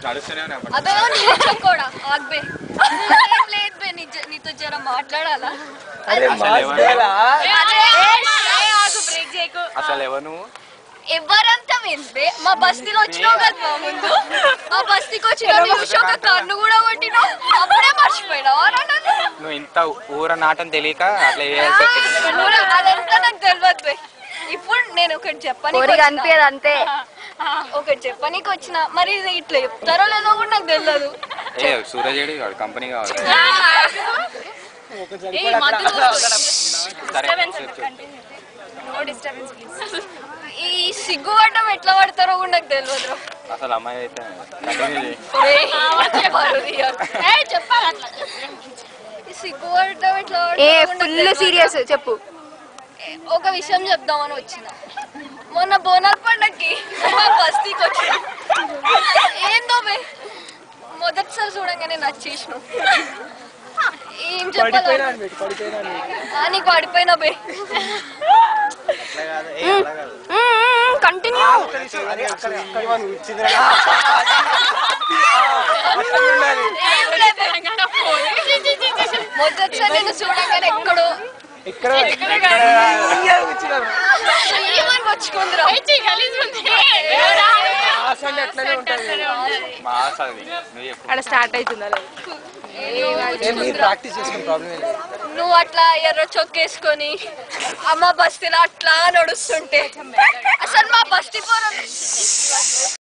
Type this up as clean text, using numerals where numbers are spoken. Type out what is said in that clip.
అదే కూడా ఆగ్బే లేదు బే నీతో జర మాట్లాడాలా అసలు ఎవరు ఎవరంతా ఏంటి మా బస్తీలో వచ్చినావు కదా ముందు మా బస్తీకి వచ్చిన ఒక కన్ను కూడా కొట్టినావు అప్పుడే మర్చిపోయినావు నువ్వు ఇంత ఊర నాటం తెలియక అట్లా అదంతా నాకు తెలియదు ఇప్పుడు నేను ఒకటి చెప్పని అనిపించదు అంతే ఒకటి చెప్పనీకి వచ్చిన మరి ఇట్లా చెప్తారో లేదో కూడా నాకు తెలియదు సూరజ్ కంపెనీ కావాలి ఈ సిగ్గుపడ్డం ఎట్లా పడతారో కూడా నాకు తెలియదు అసలు అమ్మాయి అయితే సిగ్గుపడటం ఎట్లా ఫుల్ సీరియస్ చెప్పు ఒక విషయం చెప్దామని వచ్చిన మొన్న బోనాల పండక్కి బస్తీకి వచ్చిన ఏందో బే మొదటిసారి చూడంగానే నచ్చేసిన ఏం చెప్పాలి నీకు పడిపోయినా బే కంటిన్యూ మొదటిసారి నేను చూడంగానే ఎక్కడో వచ్చుకుందిరా అక్కడ స్టార్ట్ అవుతుందా నువ్వు అట్లా ఎర్ర చొక్కేసుకొని అమ్మ బస్తీలో అట్లా నడుస్తుంటే అసలు మా బస్తీ పోర